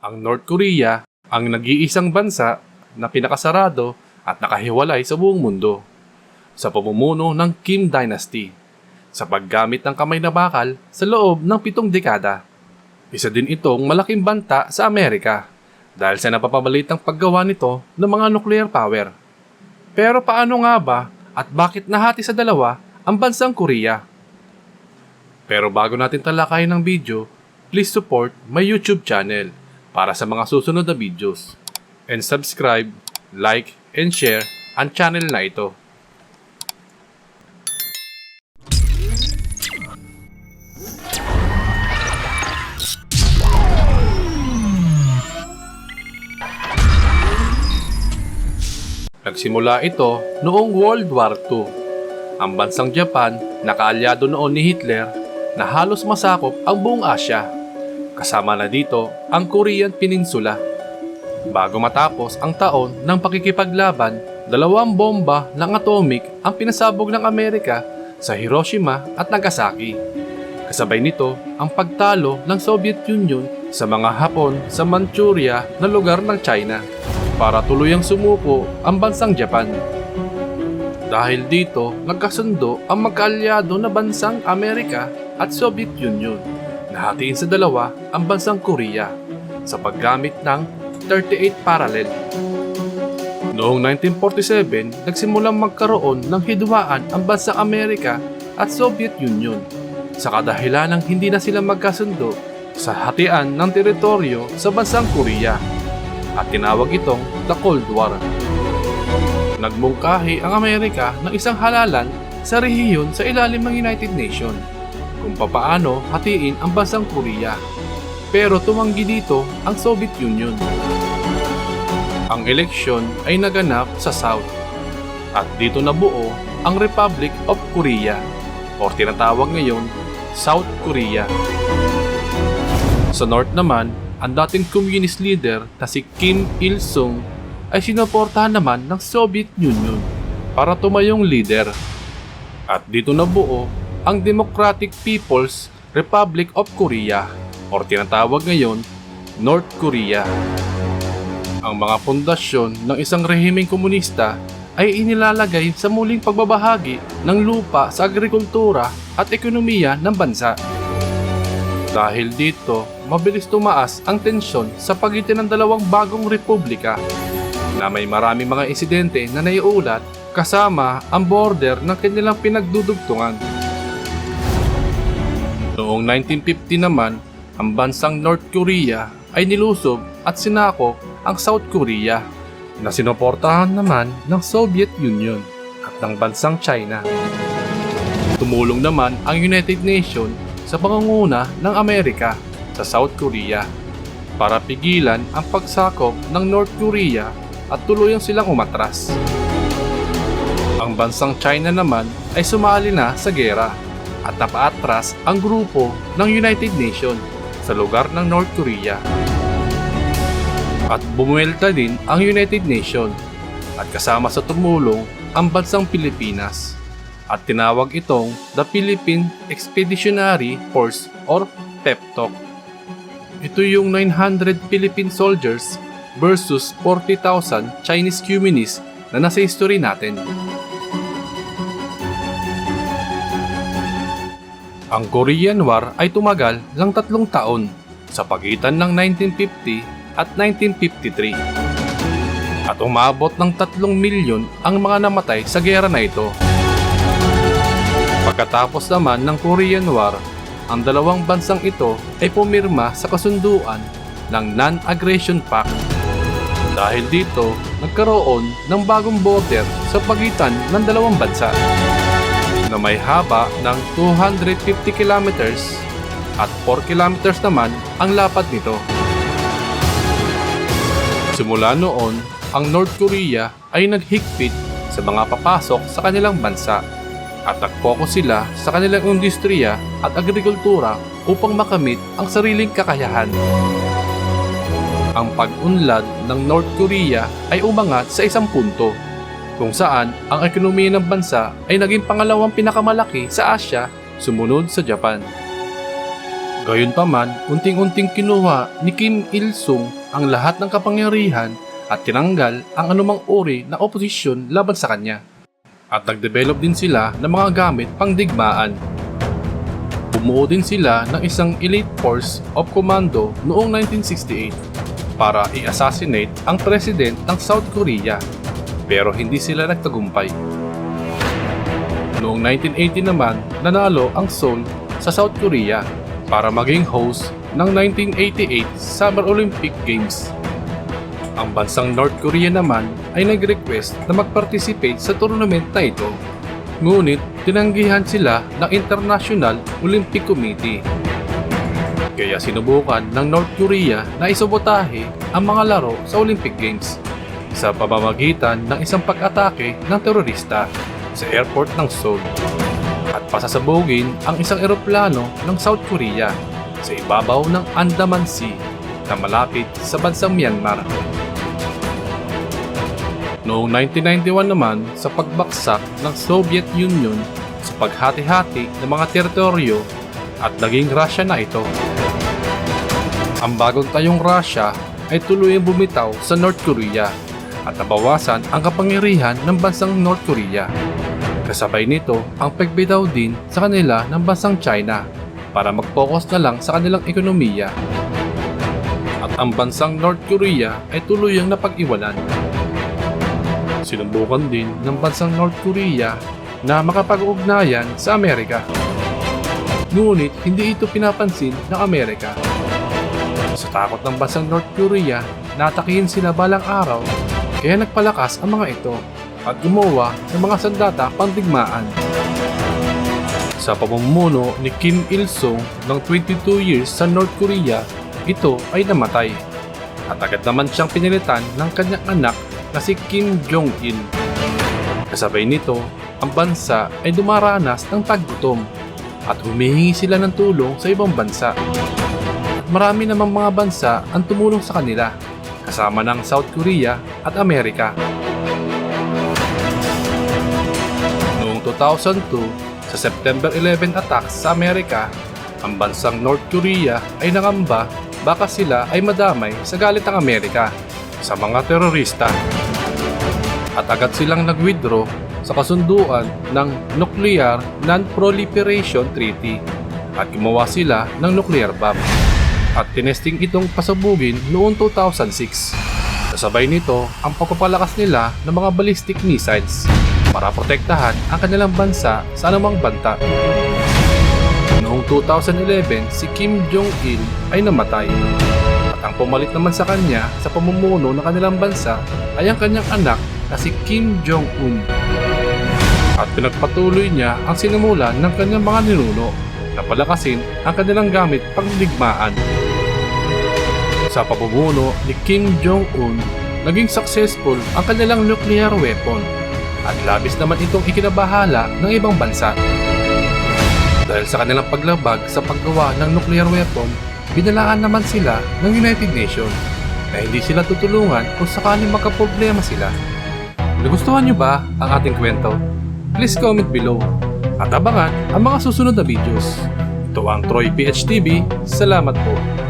Ang North Korea ang nag-iisang bansa na pinakasarado at nakahiwalay sa buong mundo sa pamumuno ng Kim Dynasty sa paggamit ng kamay na bakal sa loob ng 7 dekada. Isa din itong malaking banta sa Amerika dahil sa napapabalitang paggawa nito ng mga nuclear power. Pero paano nga ba at bakit nahati sa dalawa ang bansang Korea? Pero bago natin talakayin ng video, please support my YouTube channel para sa mga susunod na videos. And subscribe, like, and share ang channel na ito. Nagsimula ito noong World War II. Ang bansang Japan na kaalyado noon ni Hitler na halos masakop ang buong Asya. Kasama na dito ang Korean Peninsula. Bago matapos ang taon ng pakikipaglaban, 2 bomba ng atomic ang pinasabog ng Amerika sa Hiroshima at Nagasaki. Kasabay nito ang pagtalo ng Soviet Union sa mga Hapon sa Manchuria na lugar ng China para tuluyang sumuko ang bansang Japan. Dahil dito, nagkasundo ang magkaalyado na bansang Amerika at Soviet Union na hatiin sa dalawa ang bansang Korea sa paggamit ng 38 parallel. Noong 1947, nagsimulang magkaroon ng hidwaan ang bansang Amerika at Soviet Union sa kadahilan ng hindi na sila magkasundo sa hatian ng teritoryo sa bansang Korea at tinawag itong The Cold War. Nagmungkahi ang Amerika ng isang halalan sa rehiyon sa ilalim ng United Nations kung papaano hatiin ang bansang Korea. Pero tumanggi dito ang Soviet Union. Ang eleksyon ay naganap sa South at dito nabuo ang Republic of Korea o tinatawag ngayon South Korea. Sa North naman, ang dating communist leader na si Kim Il-sung ay sinuportahan naman ng Soviet Union para tumayong leader. At dito nabuo ang Democratic People's Republic of Korea o tinatawag ngayon North Korea. Ang mga pundasyon ng isang rehimeng komunista ay inilalagay sa muling pagbabahagi ng lupa sa agrikultura at ekonomiya ng bansa. Dahil dito, mabilis tumaas ang tensyon sa pagitan ng dalawang bagong republika na may maraming mga insidente na naiulat kasama ang border ng kanilang pinagdudugtungan. Noong 1950 naman, ang bansang North Korea ay nilusob at sinakop ang South Korea na sinuportahan naman ng Soviet Union at ng bansang China. Tumulong naman ang United Nations sa pangunguna ng Amerika sa South Korea para pigilan ang pagsakop ng North Korea at tuluyang silang umatras. Ang bansang China naman ay sumali na sa gera at napaatras ang grupo ng United Nations sa lugar ng North Korea. At bumuelta din ang United Nations at kasama sa tumulong ang bansang Pilipinas at tinawag itong the Philippine Expeditionary Force or PEPTOC. Ito yung 900 Philippine soldiers versus 40,000 Chinese communists na nasa history natin. Ang Korean War ay tumagal ng 3 taon sa pagitan ng 1950 at 1953 at umabot ng 3 milyon ang mga namatay sa gera na ito. Pagkatapos naman ng Korean War, ang dalawang bansang ito ay pumirma sa kasunduan ng Non-Aggression Pact. Dahil dito, nagkaroon ng bagong border sa pagitan ng dalawang bansa na may haba ng 250 kilometers at 4 kilometers naman ang lapad nito. Simula noon, ang North Korea ay naghigpit sa mga papasok sa kanilang bansa at nag-focus sila sa kanilang industriya at agrikultura upang makamit ang sariling kakayahan. Ang pag-unlad ng North Korea ay umangat sa isang punto kung saan ang ekonomiya ng bansa ay naging pangalawang pinakamalaki sa Asya, sumunod sa Japan. Gayunpaman, unting-unting kinuha ni Kim Il-sung ang lahat ng kapangyarihan at tinanggal ang anumang uri na oposisyon laban sa kanya. At nag-develop din sila ng mga gamit pangdigmaan. Bumuo din sila ng isang elite force of commando noong 1968 para i-assassinate ang president ng South Korea, pero hindi sila nagtagumpay. Noong 1980 naman, nanalo ang Seoul sa South Korea para maging host ng 1988 Summer Olympic Games. Ang bansang North Korea naman ay nag-request na mag-participate sa tournament na ito, ngunit tinanggihan sila ng International Olympic Committee. Kaya sinubukan ng North Korea na isabotahe ang mga laro sa Olympic Games sa pamamagitan ng isang pag-atake ng terorista sa airport ng Seoul at pasasabugin ang isang eroplano ng South Korea sa ibabaw ng Andaman Sea na malapit sa bansang Myanmar. Noong 1991 naman, sa pagbaksak ng Soviet Union sa paghati-hati ng mga teritoryo at naging Russia na ito. Ang bagong tayong Russia ay tuluyang bumitaw sa North Korea at nabawasan ang kapangyarihan ng bansang North Korea. Kasabay nito ang pagbitaw din sa kanila ng bansang China para mag-focus na lang sa kanilang ekonomiya. At ang bansang North Korea ay tuluyang napag-iwanan. Sinubukan din ng bansang North Korea na makapag-ugnayan sa Amerika. Ngunit hindi ito pinapansin ng Amerika. Sa takot ng bansang North Korea, natakihin sila balang araw, kaya nagpalakas ang mga ito at gumawa ng mga sandata pandigmaan. Sa pamumuno ni Kim Il-sung ng 22 years sa North Korea, ito ay namatay. At agad naman siyang pinilitan ng kanyang anak na si Kim Jong-il. Kasabay nito, ang bansa ay dumaranas ng taggutom at humihingi sila ng tulong sa ibang bansa. At marami namang mga bansa ang tumulong sa kanila, kasama ng South Korea at Amerika. Noong 2002, sa September 11 attacks sa Amerika, ang bansang North Korea ay nangamba baka sila ay madamay sa galit ng Amerika sa mga terorista. At agad silang nag-withdraw sa kasunduan ng Nuclear Non-Proliferation Treaty at gumawa sila ng nuclear bomb. At tinesting itong pasabugin noong 2006. Kasabay nito ang pagpapalakas nila ng mga ballistic missiles para protektahan ang kanilang bansa sa anumang banta. Noong 2011, si Kim Jong-il ay namatay. At ang pumalit naman sa kanya sa pamumuno ng kanilang bansa ay ang kanyang anak na si Kim Jong-un. At pinagpatuloy niya ang sinimulan ng kanyang mga ninuno na palakasin ang kanilang gamit pangdigmaan. Sa pamumuno ni Kim Jong-un, naging successful ang kanilang nuclear weapon at labis naman itong ikinabahala ng ibang bansa. Dahil sa kanilang paglabag sa paggawa ng nuclear weapon, binalaan naman sila ng United Nations na hindi sila tutulungan kung sakaling magkaproblema sila. Nagustuhan niyo ba ang ating kwento? Please comment below at abangan ang mga susunod na videos. Ito ang Troy PH TV. Salamat po.